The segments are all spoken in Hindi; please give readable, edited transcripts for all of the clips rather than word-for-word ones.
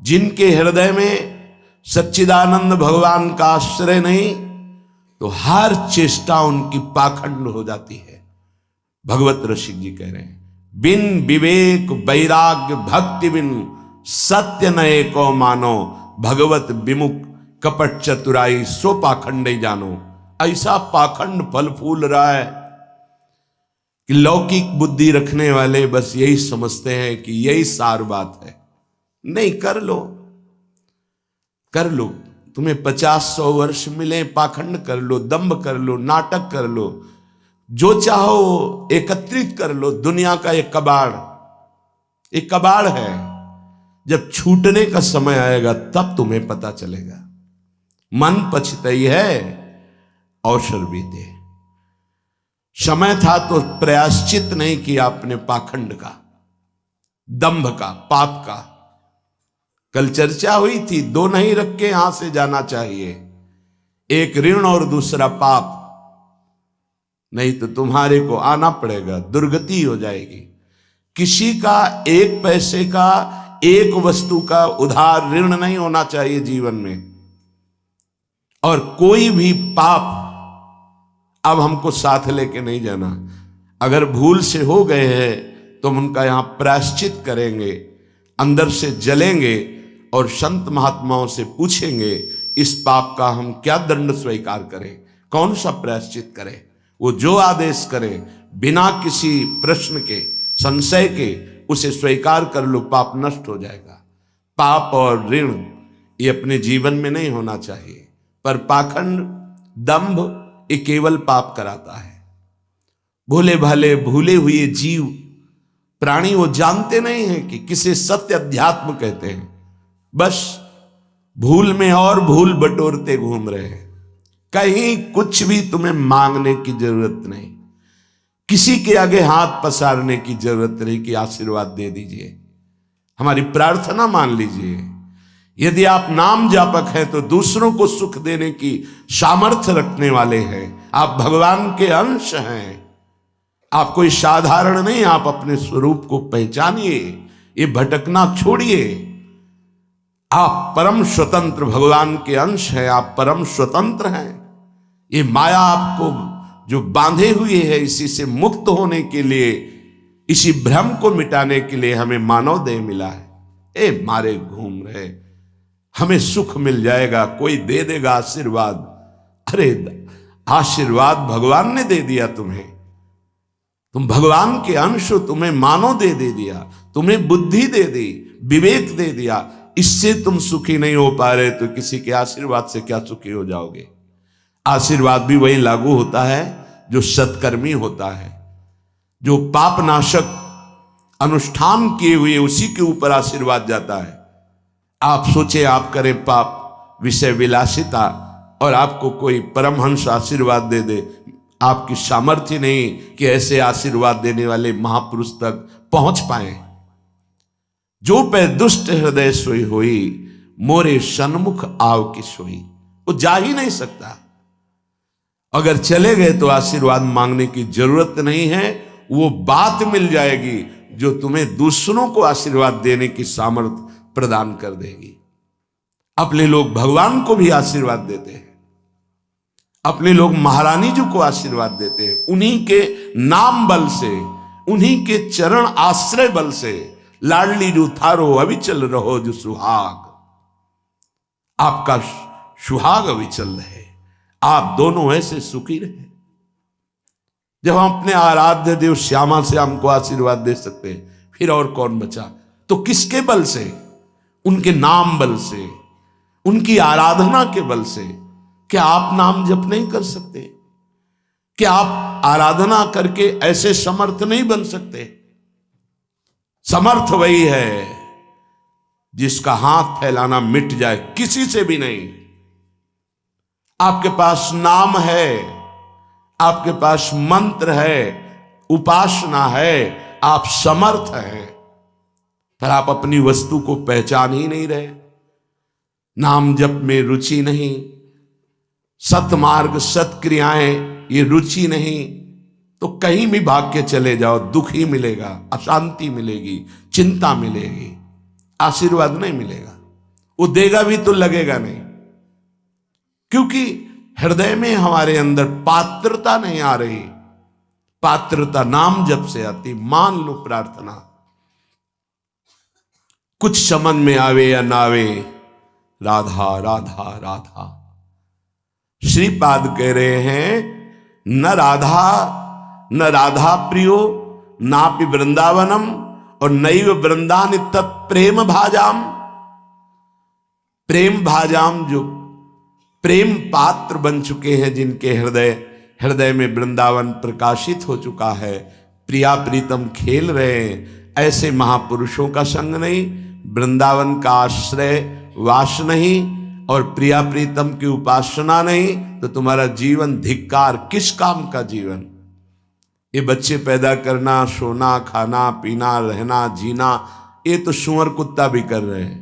जिनके हृदय में सच्चिदानंद भगवान का आश्रय नहीं, तो हर चेष्टा उनकी पाखंड हो जाती है। भगवत रसिक जी कह रहे हैं, बिन विवेक वैराग्य भक्ति बिन सत्य नए को मानो, भगवत विमुख कपट चतुराई सो पाखंड जानो। ऐसा पाखंड फल फूल रहा है कि लौकिक बुद्धि रखने वाले बस यही समझते हैं कि यही सार बात है। नहीं, कर लो, कर लो, तुम्हें 50-100 वर्ष मिले, पाखंड कर लो, दंभ कर लो, नाटक कर लो, जो चाहो एकत्रित कर लो। दुनिया का एक कबाड़ है। जब छूटने का समय आएगा तब तुम्हें पता चलेगा। मन पछतई है अवसर बीते। समय था तो प्रायश्चित नहीं किया अपने पाखंड का, दंभ का, पाप का। कल चर्चा हुई थी, दो नहीं रख के यहां से जाना चाहिए, एक ऋण और दूसरा पाप, नहीं तो तुम्हारे को आना पड़ेगा, दुर्गति हो जाएगी। किसी का एक पैसे का, एक वस्तु का उधार ऋण नहीं होना चाहिए जीवन में। और कोई भी पाप अब हमको साथ लेके नहीं जाना। अगर भूल से हो गए हैं तो हम उनका यहां प्रायश्चित करेंगे, अंदर से जलेंगे और संत महात्माओं से पूछेंगे इस पाप का हम क्या दंड स्वीकार करें, कौन सा प्रायश्चित करें। वो जो आदेश करे बिना किसी प्रश्न के, संशय के, उसे स्वीकार कर लो, पाप नष्ट हो जाएगा। पाप और ऋण ये अपने जीवन में नहीं होना चाहिए, पर पाखंड, दंभ ये केवल पाप कराता है। भोले भाले भूले हुए जीव प्राणी वो जानते नहीं हैं कि किसे सत्य अध्यात्म कहते हैं। बस भूल में और भूल बटोरते घूम रहे हैं। कहीं कुछ भी तुम्हें मांगने की जरूरत नहीं, किसी के आगे हाथ पसारने की जरूरत नहीं कि आशीर्वाद दे दीजिए, हमारी प्रार्थना मान लीजिए। यदि आप नाम जापक हैं तो दूसरों को सुख देने की सामर्थ्य रखने वाले हैं। आप भगवान के अंश हैं। आप कोई साधारण नहीं, आप अपने स्वरूप को पहचानिए, ये भटकना छोड़िए। आप परम स्वतंत्र भगवान के अंश हैं, आप परम स्वतंत्र हैं। ये माया आपको जो बांधे हुए है, इसी से मुक्त होने के लिए, इसी भ्रम को मिटाने के लिए हमें मानव देह मिला है। ए मारे घूम रहे, हमें सुख मिल जाएगा, कोई दे देगा आशीर्वाद। अरे आशीर्वाद भगवान ने दे दिया तुम्हें, तुम भगवान के अंश हो, तुम्हें मानव दे दिया, तुम्हें बुद्धि दे दी, विवेक दे दिया। इससे तुम सुखी नहीं हो पा रहे तो किसी के आशीर्वाद से क्या सुखी हो जाओगे। आशीर्वाद भी वही लागू होता है जो सत्कर्मी होता है, जो पाप नाशक अनुष्ठान किए हुए उसी के ऊपर आशीर्वाद जाता है। आप सोचे आप करें पाप, विषय विलासिता, और आपको कोई परमहंस आशीर्वाद दे दे, आपकी सामर्थ्य नहीं कि ऐसे आशीर्वाद देने वाले महापुरुष तक पहुंच पाए। जो पे दुष्ट हृदय सोई होई, मोरे सन्मुख आव की सोई। वो जा ही नहीं सकता। अगर चले गए तो आशीर्वाद मांगने की जरूरत नहीं है, वो बात मिल जाएगी जो तुम्हें दूसरों को आशीर्वाद देने की सामर्थ्य प्रदान कर देगी। अपने लोग भगवान को भी आशीर्वाद देते हैं, अपने लोग महारानी जी को आशीर्वाद देते हैं, उन्हीं के नाम बल से, उन्हीं के चरण आश्रय बल से। लाडली जो थारो अविचल रहो जो सुहाग, आपका सुहाग अविचल रहे, आप दोनों ऐसे सुखी रहे। जब हम अपने आराध्य देव श्यामा से हमको आशीर्वाद दे सकते हैं, फिर और कौन बचा। तो किसके बल से? उनके नाम बल से, उनकी आराधना के बल से। क्या आप नाम जप नहीं कर सकते? क्या आप आराधना करके ऐसे समर्थ नहीं बन सकते? समर्थ वही है जिसका हाथ फैलाना मिट जाए, किसी से भी नहीं। आपके पास नाम है, आपके पास मंत्र है, उपासना है, आप समर्थ हैं, पर आप अपनी वस्तु को पहचान ही नहीं रहे। नाम जप में रुचि नहीं, सतमार्ग सत्क्रियाएं ये रुचि नहीं, तो कहीं भी भाग के चले जाओ, दुख ही मिलेगा, अशांति मिलेगी, चिंता मिलेगी, आशीर्वाद नहीं मिलेगा। वो देगा भी तो लगेगा नहीं, क्योंकि हृदय में हमारे अंदर पात्रता नहीं आ रही। पात्रता नाम जब से आती, मान लो प्रार्थना, कुछ समझ में आवे या ना आवे, राधा राधा राधा। श्रीपाद कह रहे हैं न राधा प्रियो नापि वृंदावनम और नैव वृंदान तत्प्रेम भाजाम। प्रेम भाजाम, जो प्रेम पात्र बन चुके हैं, जिनके हृदय में वृंदावन प्रकाशित हो चुका है, प्रिया प्रीतम खेल रहे हैं, ऐसे महापुरुषों का संग नहीं, वृंदावन का आश्रय वास नहीं और प्रिया प्रीतम की उपासना नहीं, तो तुम्हारा जीवन धिक्कार। किस काम का जीवन? ये बच्चे पैदा करना, सोना, खाना, पीना, रहना, जीना, ये तो सुअर कुत्ता भी कर रहे हैं।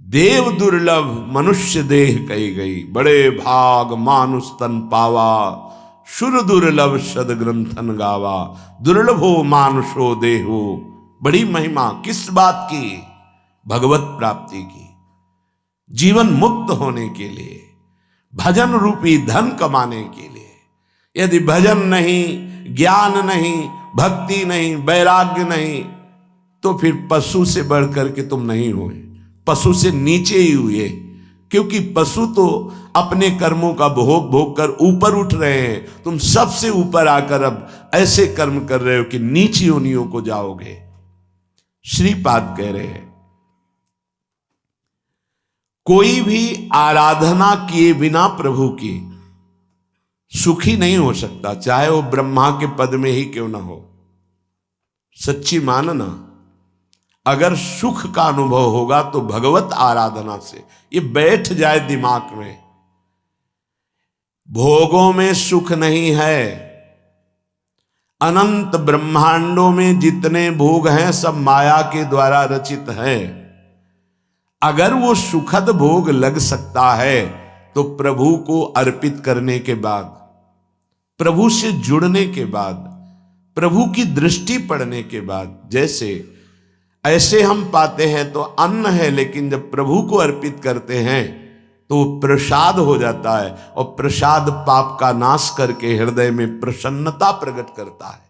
देव दुर्लभ मनुष्य देह कही गई, बड़े भाग मानुष तन पावा, सुर दुर्लभ सद ग्रंथन गावा, दुर्लभो मानुषो देहो। बड़ी महिमा किस बात की? भगवत प्राप्ति की, जीवन मुक्त होने के लिए, भजन रूपी धन कमाने के लिए। यदि भजन नहीं, ज्ञान नहीं, भक्ति नहीं, वैराग्य नहीं, तो फिर पशु से बढ़कर के तुम नहीं हुए, पशु से नीचे ही हुए। क्योंकि पशु तो अपने कर्मों का भोग कर ऊपर उठ रहे हैं, तुम सबसे ऊपर आकर अब ऐसे कर्म कर रहे हो कि नीची योनियों को जाओगे। श्रीपाद कह रहे हैं कोई भी आराधना किए बिना प्रभु की सुखी नहीं हो सकता, चाहे वो ब्रह्मा के पद में ही क्यों ना हो। सच्ची मानना, अगर सुख का अनुभव होगा तो भगवत आराधना से। ये बैठ जाए दिमाग में, भोगों में सुख नहीं है। अनंत ब्रह्मांडों में जितने भोग हैं सब माया के द्वारा रचित हैं। अगर वो सुखद भोग लग सकता है तो प्रभु को अर्पित करने के बाद, प्रभु से जुड़ने के बाद, प्रभु की दृष्टि पड़ने के बाद, जैसे ऐसे हम पाते हैं तो अन्न है, लेकिन जब प्रभु को अर्पित करते हैं तो प्रसाद हो जाता है, और प्रसाद पाप का नाश करके हृदय में प्रसन्नता प्रकट करता है।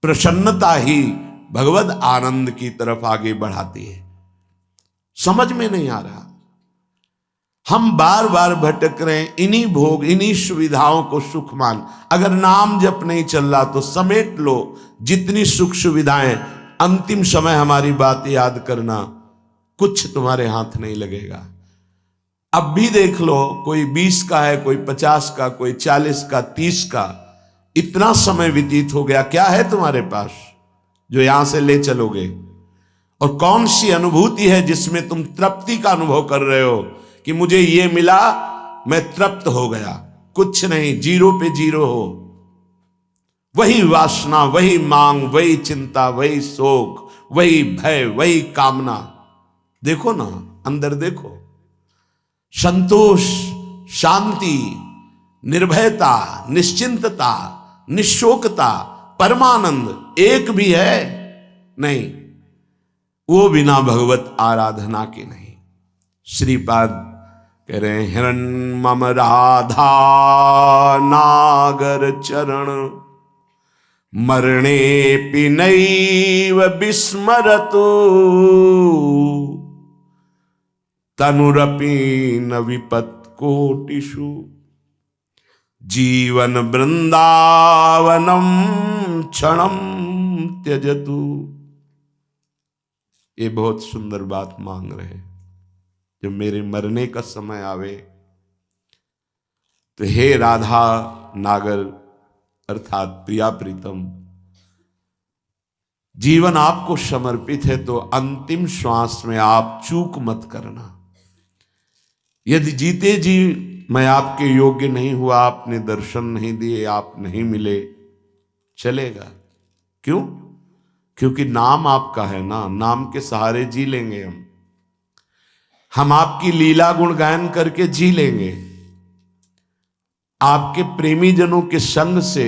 प्रसन्नता ही भगवद आनंद की तरफ आगे बढ़ाती है। समझ में नहीं आ रहा, हम बार बार भटक रहे हैं इन्हीं भोग, इन्हीं सुविधाओं को सुख मान। अगर नाम जप नहीं चल रहा तो समेट लो जितनी सुख सुविधाएं। अंतिम समय हमारी बात याद करना, कुछ तुम्हारे हाथ नहीं लगेगा। अब भी देख लो, कोई 20 का है, कोई 50 का, कोई 40 का, 30 का। इतना समय व्यतीत हो गया, क्या है तुम्हारे पास जो यहां से ले चलोगे? और कौन सी अनुभूति है जिसमें तुम तृप्ति का अनुभव कर रहे हो कि मुझे ये मिला, मैं तृप्त हो गया? कुछ नहीं, जीरो पे जीरो हो। वही वासना, वही मांग, वही चिंता, वही शोक, वही भय, वही कामना। देखो ना, अंदर देखो। संतोष, शांति, निर्भयता, निश्चिंतता, निशोकता, परमानंद एक भी है नहीं, वो बिना भगवत आराधना के नहीं। श्रीपाद कह रहे हैं हिरण मम राधा नागर चरण मरणे पिनैव विस्मरतु तनुरपि न विपत् कोटिषु जीवन वृंदावनम क्षणम त्यजतु। ये बहुत सुंदर बात मांग रहे हैं। जब मेरे मरने का समय आवे तो हे राधा नागर अर्थात प्रिया प्रीतम, जीवन आपको समर्पित है, तो अंतिम श्वास में आप चूक मत करना। यदि जीते जी मैं आपके योग्य नहीं हुआ, आपने दर्शन नहीं दिए, आप नहीं मिले, चलेगा। क्यों? क्योंकि नाम आपका है ना, नाम के सहारे जी लेंगे हम आपकी लीला गुण गायन करके जी लेंगे, आपके प्रेमी जनों के संग से,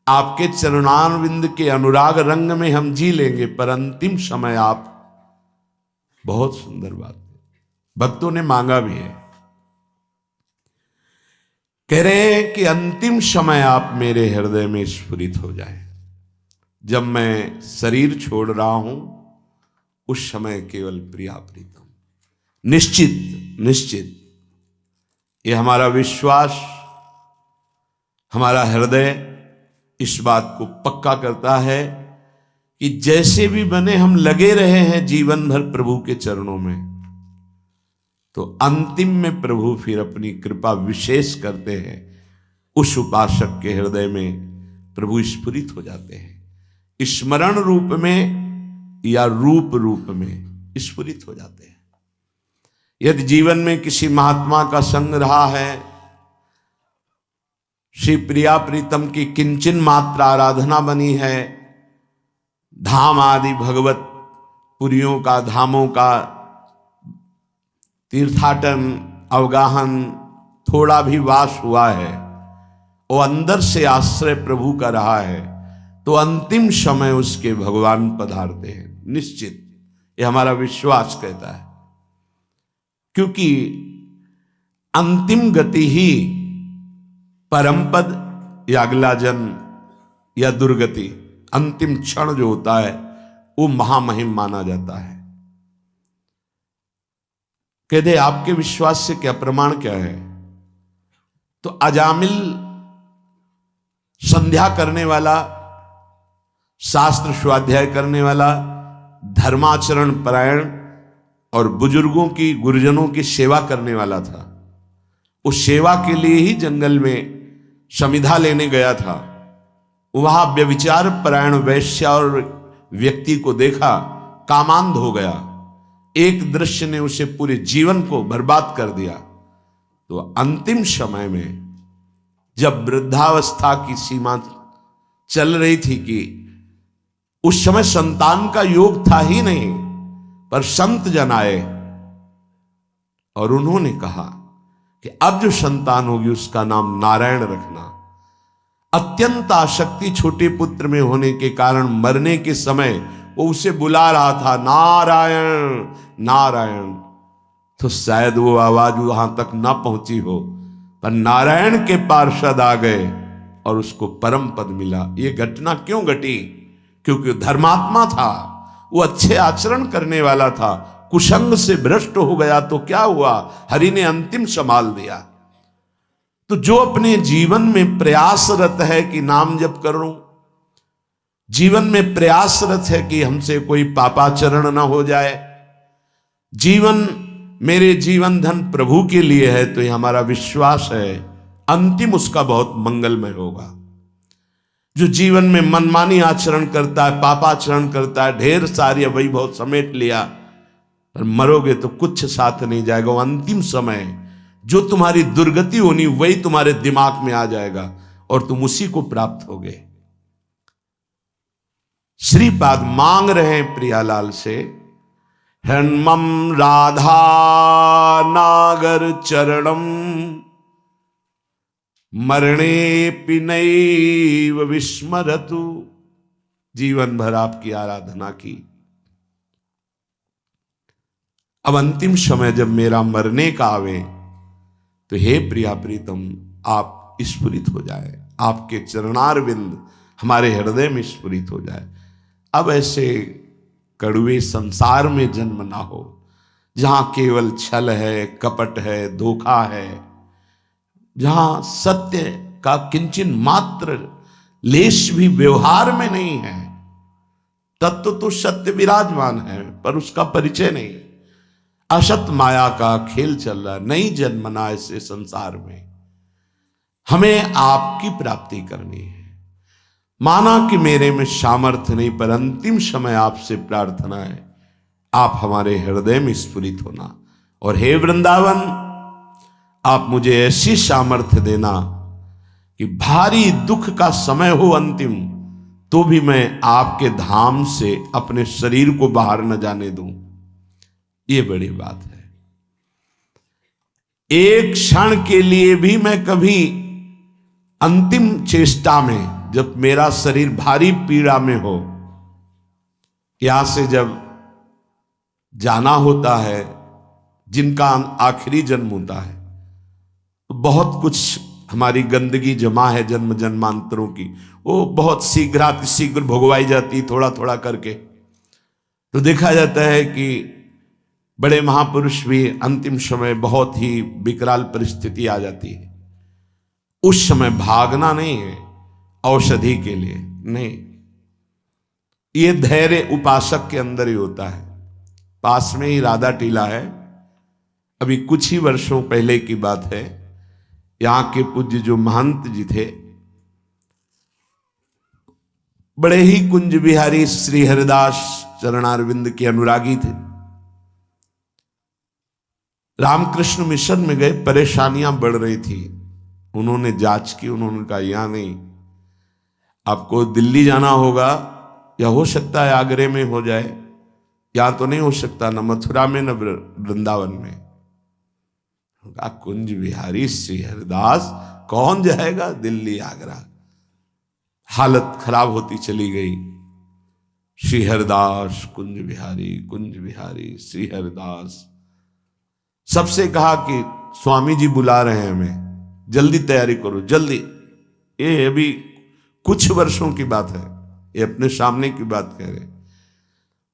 आपके चरणारविंद के अनुराग रंग में हम जी लेंगे। पर अंतिम समय आप बहुत सुंदर बात है, भक्तों ने मांगा भी है। कह रहे हैं कि अंतिम समय आप मेरे हृदय में स्फुरित हो जाए। जब मैं शरीर छोड़ रहा हूं उस समय केवल प्रिया प्रीतम। निश्चित निश्चित ये हमारा विश्वास, हमारा हृदय इस बात को पक्का करता है कि जैसे भी बने हम लगे रहे हैं जीवन भर प्रभु के चरणों में, तो अंतिम में प्रभु फिर अपनी कृपा विशेष करते हैं। उस उपासक के हृदय में प्रभु स्फुरित हो जाते हैं, स्मरण रूप में या रूप रूप में स्फुरित हो जाते हैं। यदि जीवन में किसी महात्मा का संग रहा है, श्री प्रिया प्रीतम की किंचन मात्र आराधना बनी है, धाम आदि भगवत पुरियों का, धामों का तीर्थाटन अवगाहन थोड़ा भी वास हुआ है, वो अंदर से आश्रय प्रभु का रहा है, तो अंतिम समय उसके भगवान पधारते हैं। निश्चित ये हमारा विश्वास कहता है, क्योंकि अंतिम गति ही परम पद या अगला जन्म या दुर्गति, अंतिम क्षण जो होता है वो महामहिम माना जाता है। कह दे आपके विश्वास से क्या प्रमाण क्या है? तो अजामिल संध्या करने वाला, शास्त्र स्वाध्याय करने वाला, धर्माचरण परायण और बुजुर्गों की, गुरुजनों की सेवा करने वाला था। उस सेवा के लिए ही जंगल में समिधा लेने गया था। वहां व्यभिचार परायण वैश्य और व्यक्ति को देखा, कामांध हो गया। एक दृश्य ने उसे पूरे जीवन को बर्बाद कर दिया। तो अंतिम समय में जब वृद्धावस्था की सीमा चल रही थी कि उस समय संतान का योग था ही नहीं, पर संत जन आए और उन्होंने कहा कि अब जो संतान होगी उसका नाम नारायण रखना। अत्यंत आसक्ति छोटे पुत्र में होने के कारण मरने के समय वो उसे बुला रहा था, नारायण नारायण। तो शायद वो आवाज वहां तक ना पहुंची हो, पर नारायण के पार्षद आ गए और उसको परम पद मिला। ये घटना क्यों घटी? क्योंकि धर्मात्मा था, वो अच्छे आचरण करने वाला था। कुसंग से भ्रष्ट हो गया तो क्या हुआ? हरि ने अंतिम संभाल दिया। तो जो अपने जीवन में प्रयासरत है कि नाम जप करूं, जीवन में प्रयासरत है कि हमसे कोई पापाचरण ना हो जाए, जीवन मेरे जीवन धन प्रभु के लिए है, तो ये हमारा विश्वास है अंतिम उसका बहुत मंगलमय होगा। जो जीवन में मनमानी आचरण करता है, पापाचरण करता है, ढेर सारी वैभव समेट लिया, पर मरोगे तो कुछ साथ नहीं जाएगा। वो अंतिम समय जो तुम्हारी दुर्गति होनी वही तुम्हारे दिमाग में आ जाएगा और तुम उसी को प्राप्त होगे। श्रीपाद मांग रहे हैं प्रियालाल से, हन्मम राधा नागर चरणम मरणे पिनैव विस्मरतु। जीवन भर आपकी आराधना की, अब अंतिम समय जब मेरा मरने का आवे तो हे प्रिया प्रीतम आप स्फुरित हो जाए, आपके चरणारविंद हमारे हृदय में स्फुरित हो जाए। अब ऐसे कड़वे संसार में जन्म ना हो जहां केवल छल है, कपट है, धोखा है, जहां सत्य का किंचन मात्र लेश भी व्यवहार में नहीं है। तत्व तो सत्य विराजमान है पर उसका परिचय नहीं। असत माया का खेल चल रहा, नहीं जन्मना ऐसे संसार में। हमें आपकी प्राप्ति करनी है। माना कि मेरे में सामर्थ्य नहीं, पर अंतिम समय आपसे प्रार्थना है आप हमारे हृदय में स्फुरित होना। और हे वृंदावन, आप मुझे ऐसी सामर्थ्य देना कि भारी दुख का समय हो अंतिम, तो भी मैं आपके धाम से अपने शरीर को बाहर न जाने दूं। ये बड़ी बात है। एक क्षण के लिए भी मैं कभी अंतिम चेष्टा में, जब मेरा शरीर भारी पीड़ा में हो, यहां से जब जाना होता है, जिनका आखिरी जन्म होता है, तो बहुत कुछ हमारी गंदगी जमा है जन्म जन्मांतरों की, वो बहुत शीघ्र भुगवाई जाती थोड़ा थोड़ा करके। तो देखा जाता है कि बड़े महापुरुष भी अंतिम समय बहुत ही विकराल परिस्थिति आ जाती है, उस समय भागना नहीं है औषधि के लिए, नहीं, ये धैर्य उपासक के अंदर ही होता है। पास में ही राधा टीला है, अभी कुछ ही वर्षों पहले की बात है, यहां के पूज्य जो महंत जी थे, बड़े ही कुंज बिहारी श्री हरिदास चरणारविंद के अनुरागी थे। रामकृष्ण मिशन में गए, परेशानियां बढ़ रही थी, उन्होंने जांच की, उन्होंने कहा यहां नहीं, आपको दिल्ली जाना होगा, या हो सकता है आगरे में हो जाए, यहां तो नहीं हो सकता, न मथुरा में न वृंदावन में। कुंज बिहारी श्री हरिदास कौन जाएगा दिल्ली आगरा। हालत खराब होती चली गई। श्री हरिदास कुंज बिहारी श्री हरिदास। सबसे कहा कि स्वामी जी बुला रहे हैं हमें, जल्दी तैयारी करो जल्दी। ये अभी कुछ वर्षों की बात है, ये अपने सामने की बात कह रहे,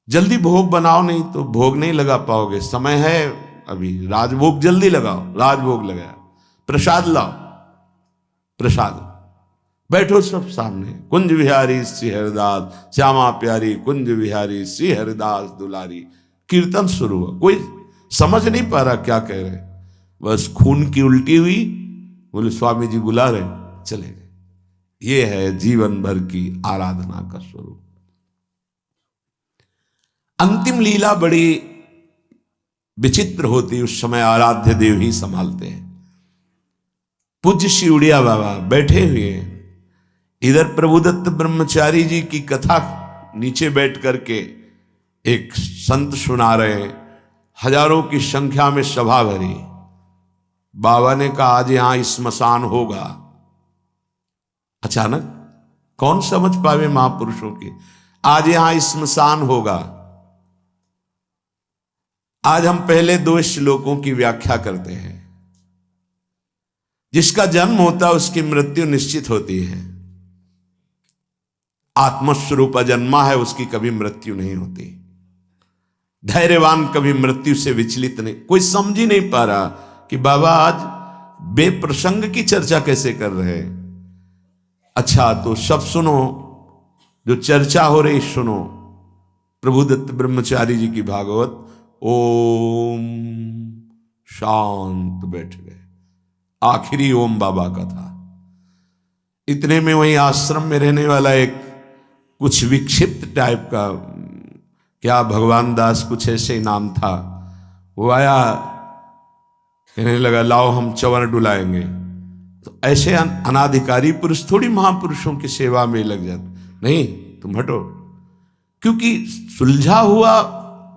जल्दी भोग बनाओ, नहीं तो भोग नहीं लगा पाओगे, समय है अभी, राजभोग जल्दी लगाओ। राजभोग लगाया, प्रसाद लाओ, प्रसाद, बैठो सब सामने। कुंज बिहारी श्री हरिदास, श्यामा प्यारी कुंज बिहारी श्री हरिदास दुलारी। कीर्तन शुरू हुआ, कोई समझ नहीं पा रहा क्या कह रहे, बस खून की उल्टी हुई, बोले स्वामी जी बुला रहे, चले गए। ये है जीवन भर की आराधना का स्वरूप। अंतिम लीला बड़ी विचित्र होती, उस समय आराध्य देव ही संभालते हैं। पूज्य श्री उड़िया बाबा बैठे हुए हैं, इधर प्रभुदत्त ब्रह्मचारी जी की कथा नीचे बैठ करके एक संत सुना रहे हैं, हजारों की संख्या में सभा भरी। बाबा ने कहा आज यहां स्मशान होगा। अचानक कौन समझ पावे महापुरुषों की, आज यहां स्मशान होगा। आज हम पहले 2 श्लोकों की व्याख्या करते हैं। जिसका जन्म होता है उसकी मृत्यु निश्चित होती है। आत्मस्वरूप जन्मा है, उसकी कभी मृत्यु नहीं होती। धैर्यवान कभी मृत्यु से विचलित नहीं। कोई समझ ही नहीं पा रहा कि बाबा आज बेप्रसंग की चर्चा कैसे कर रहे हैं। अच्छा तो सब सुनो, जो चर्चा हो रही सुनो। प्रभुदत्त ब्रह्मचारी जी की भागवत, ओम शांत बैठ गए। आखिरी ओम बाबा का था। इतने में वही आश्रम में रहने वाला एक कुछ विक्षिप्त टाइप का, क्या भगवान दास कुछ ऐसे ही नाम था, वो आया, कहने लगा लाओ हम चवर डुलाएंगे। तो ऐसे अनाधिकारी पुरुष थोड़ी महापुरुषों की सेवा में लग जाते, नहीं तुम हटो। क्योंकि सुलझा हुआ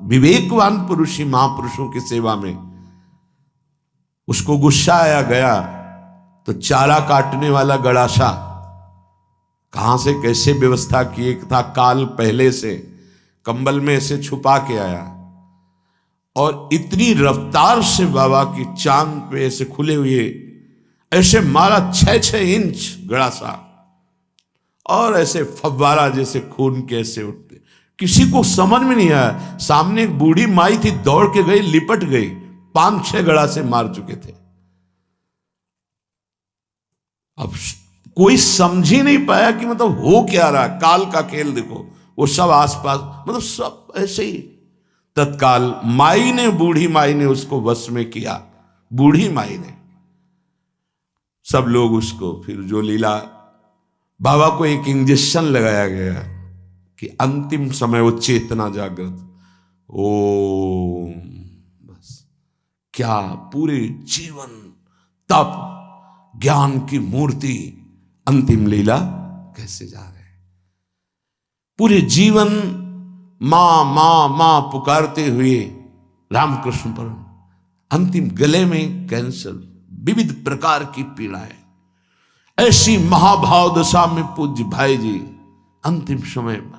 विवेकवान पुरुष ही महापुरुषों की सेवा में। उसको गुस्सा आया, गया तो चारा काटने वाला गड़ासा कहां से कैसे व्यवस्था की, एक था काल पहले से कंबल में ऐसे छुपा के आया, और इतनी रफ्तार से बाबा की चांद पे ऐसे खुले हुए ऐसे मारा 6-6 इंच गड़ासा, और ऐसे फव्वारा जैसे खून के ऐसे उठते। किसी को समझ में नहीं आया। सामने एक बूढ़ी माई थी, दौड़ के गई, लिपट गई, 5-6 गड़ासे मार चुके थे। अब कोई समझ ही नहीं पाया कि मतलब हो क्या रहा। काल का खेल देखो, वो सब आसपास, मतलब सब ऐसे ही। तत्काल माई ने, बूढ़ी माई ने उसको वश में किया। बूढ़ी माई ने, सब लोग उसको, फिर जो लीला, बाबा को एक इंजेक्शन लगाया गया कि अंतिम समय वो चेतना जागृत। ओम, बस क्या पूरे जीवन तप ज्ञान की मूर्ति, अंतिम लीला कैसे जा रहे हैं। पूरे जीवन मां मां मां पुकारते हुए रामकृष्ण पर, अंतिम गले में कैंसर, विविध प्रकार की पीड़ाएं। ऐसी महाभाव दशा में पूज्य भाई जी अंतिम समय में,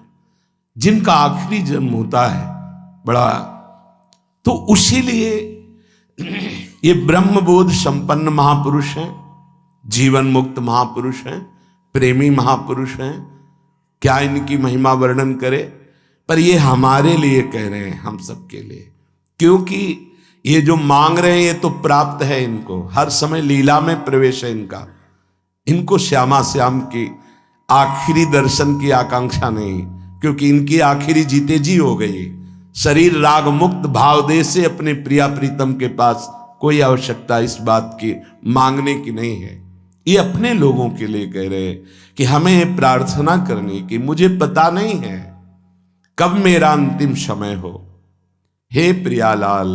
जिनका आखिरी जन्म होता है, बड़ा तो उसीलिए ये ब्रह्मबोध संपन्न महापुरुष हैं, जीवन मुक्त महापुरुष हैं, प्रेमी महापुरुष हैं। क्या इनकी महिमा वर्णन करे, पर ये हमारे लिए कह रहे हैं, हम सबके लिए, क्योंकि ये जो मांग रहे हैं ये तो प्राप्त है इनको, हर समय लीला में प्रवेश है इनका। इनको श्यामा श्याम की आखिरी दर्शन की आकांक्षा नहीं, क्योंकि इनकी आखिरी जीते जी हो गई। शरीर राग मुक्त भाव दे से अपने प्रिया प्रीतम के पास कोई आवश्यकता इस बात की मांगने की नहीं है। ये अपने लोगों के लिए कह रहे हैं कि हमें प्रार्थना करनी कि मुझे पता नहीं है कब मेरा अंतिम समय हो, हे प्रियालाल।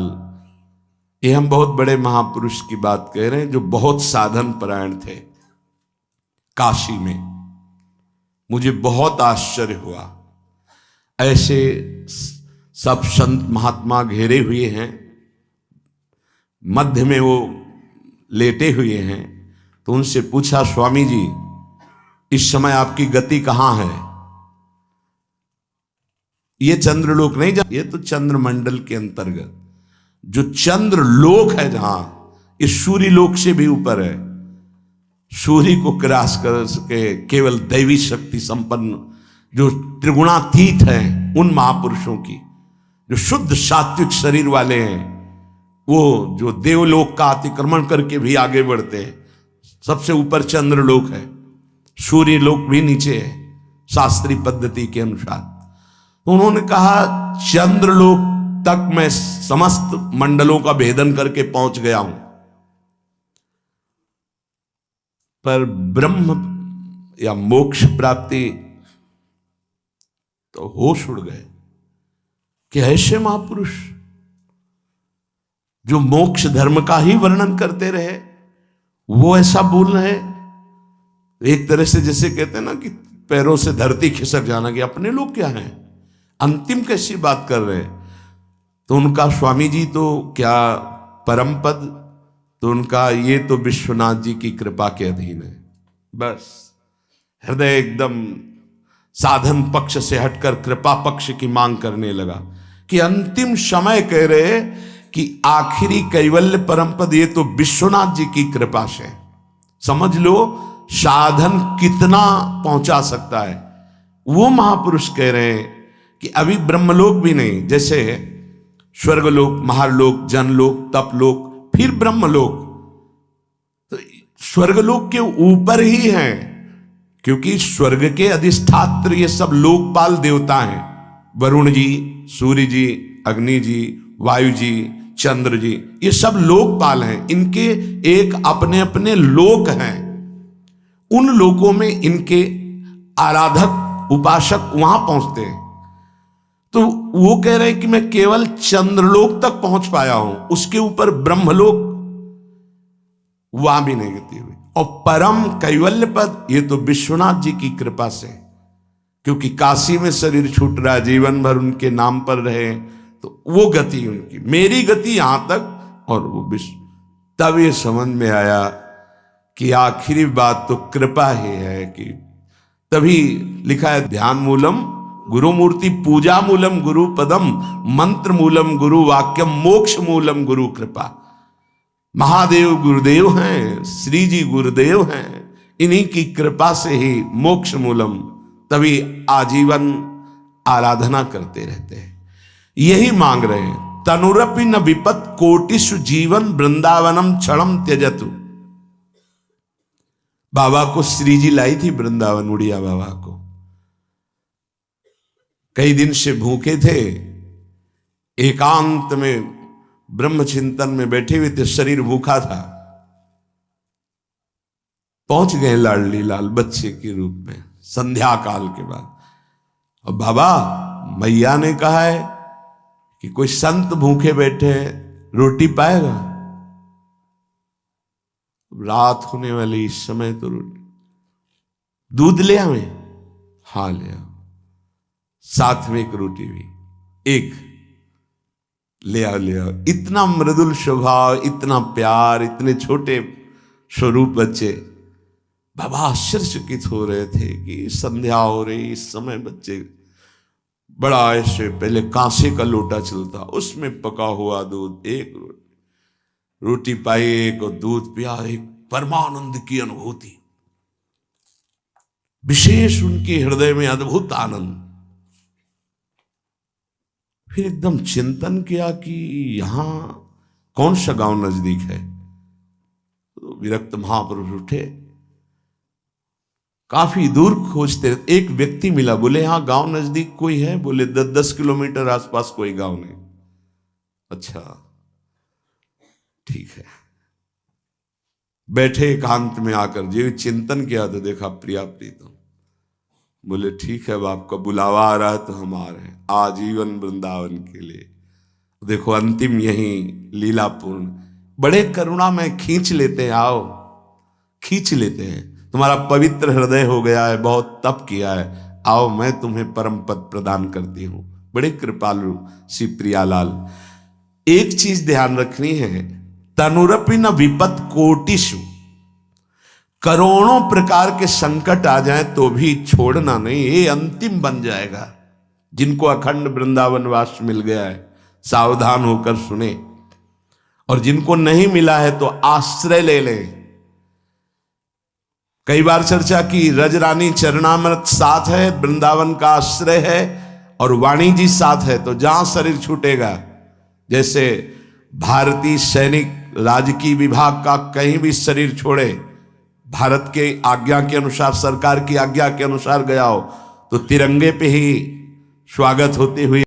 ये हम बहुत बड़े महापुरुष की बात कह रहे हैं जो बहुत साधन परायण थे काशी में। मुझे बहुत आश्चर्य हुआ, ऐसे सब संत महात्मा घेरे हुए हैं, मध्य में वो लेटे हुए हैं। तो उनसे पूछा, स्वामी जी इस समय आपकी गति कहां है? ये चंद्रलोक नहीं, ये तो चंद्रमंडल के अंतर्गत जो चंद्रलोक है, जहां इस सूर्य लोक से भी ऊपर है। सूर्य को क्रॉस कर सके केवल दैवी शक्ति संपन्न जो त्रिगुणातीत हैं, उन महापुरुषों की, जो शुद्ध सात्विक शरीर वाले हैं, वो जो देवलोक का अतिक्रमण करके भी आगे बढ़ते हैं। सबसे ऊपर चंद्रलोक है, सूर्य लोक भी नीचे है शास्त्रीय पद्धति के अनुसार। तो उन्होंने कहा चंद्रलोक तक मैं समस्त मंडलों का भेदन करके पहुंच गया हूं, पर ब्रह्म या मोक्ष प्राप्ति तो होश उड़ गए कि ऐसे महापुरुष जो मोक्ष धर्म का ही वर्णन करते रहे, वो ऐसा बोल रहे। एक तरह से जैसे कहते हैं ना कि पैरों से धरती खिसक जाना, कि अपने लोग क्या हैं, अंतिम कैसी बात कर रहे हैं। तो उनका स्वामी जी तो क्या परम पद, तो उनका ये तो विश्वनाथ जी की कृपा के अधीन है। बस हृदय एकदम साधन पक्ष से हटकर कृपा पक्ष की मांग करने लगा कि अंतिम समय कह रहे कि आखिरी कैवल्य परम पद ये तो विश्वनाथ जी की कृपा से। समझ लो साधन कितना पहुंचा सकता है। वो महापुरुष कह रहे हैं कि अभी ब्रह्मलोक भी नहीं, जैसे स्वर्गलोक, महालोक, जनलोक, तपलोक, फिर ब्रह्मलोक, तो स्वर्गलोक के ऊपर ही है, क्योंकि स्वर्ग के अधिष्ठात्र ये सब लोकपाल देवता हैं। वरुण जी, सूर्य जी, अग्नि जी, वायु जी, चंद्र जी, ये सब लोकपाल हैं। इनके एक अपने अपने लोक हैं। उन लोकों में इनके आराधक उपासक वहां पहुंचते हैं। तो वो कह रहे हैं कि मैं केवल चंद्रलोक तक पहुंच पाया हूं, उसके ऊपर ब्रह्मलोक वहां भी नहीं गति हुई। और परम कैवल्य पद ये तो विश्वनाथ जी की कृपा से, क्योंकि काशी में शरीर छूट रहा, जीवन भर उनके नाम पर रहे, तो वो गति उनकी, मेरी गति यहां तक और वो विश्व। तब ये समझ में आया कि आखिरी बात तो कृपा ही है। कि तभी लिखा है ध्यान मूलम गुरु मूर्ति, पूजा मूलम गुरु पदम, मंत्र मूलम गुरु वाक्यम, मोक्ष मूलम गुरु कृपा। महादेव गुरुदेव हैं, श्री जी गुरुदेव हैं, इन्हीं की कृपा से ही मोक्ष मूलम। तभी आजीवन आराधना करते रहते हैं, यही मांग रहे हैं। तनुरपि न विपत कोटिषु जीवन वृंदावनम क्षणम त्यजतु। बाबा को श्री जी लाई थी वृंदावन, उड़िया बाबा को। कई दिन से भूखे थे, एकांत में ब्रह्म चिंतन में बैठे हुए थे, शरीर भूखा था। पहुंच गए लाडली लाल बच्चे के रूप में संध्या काल के बाद। और बाबा मैया ने कहा है कि कोई संत भूखे बैठे हैं, रोटी पाएगा। रात होने वाली इस समय तो रोटी, दूध ले आवे? हाँ ले आओ। साथ में एक रोटी भी, एक ले आओ ले आओ। इतना मृदुल स्वभाव, इतना प्यार, इतने छोटे स्वरूप बच्चे। बाबा आश्चर्यचकित हो रहे थे कि संध्या हो रही, इस समय बच्चे बड़ा ऐसे पहले कांसे का लोटा चलता, उसमें पका हुआ दूध, एक रोटी पाई, एक और दूध पिया, एक परमानंद की अनुभूति, विशेष उनके हृदय में अद्भुत आनंद। फिर एकदम चिंतन किया कि यहां कौन सा गांव नजदीक है। तो विरक्त महापुरुष उठे, काफी दूर खोजते, एक व्यक्ति मिला, बोले यहां गांव नजदीक कोई है? बोले 10 किलोमीटर आसपास कोई गांव नहीं। अच्छा ठीक है। बैठे एकांत में आकर जो चिंतन किया तो देखा प्रिया प्रीतम। बोले ठीक है, अब आपका बुलावा आ रहा है तो हम आ रहे हैं आजीवन वृंदावन के लिए। देखो अंतिम यही लीलापूर्ण, बड़े करुणा में खींच लेते हैं, आओ खींच लेते हैं, तुम्हारा पवित्र हृदय हो गया है, बहुत तप किया है, आओ मैं तुम्हें परम पद प्रदान करती हूं। बड़े कृपालु श्री प्रियालाल। एक चीज ध्यान रखनी है, तनुरपि न विपत कोटिषु, करोड़ों प्रकार के संकट आ जाए तो भी छोड़ना नहीं, ये अंतिम बन जाएगा। जिनको अखंड वृंदावन वास मिल गया है सावधान होकर सुने, और जिनको नहीं मिला है तो आश्रय ले लें। कई बार चर्चा की, रजरानी चरणामृत साथ है, वृंदावन का आश्रय है, और वाणी जी साथ है, तो जहां शरीर छूटेगा, जैसे भारतीय सैनिक राजकीय विभाग का कहीं भी शरीर छोड़े, भारत के आज्ञा के अनुसार, सरकार की आज्ञा के अनुसार गया हो, तो तिरंगे पे ही स्वागत होते हुए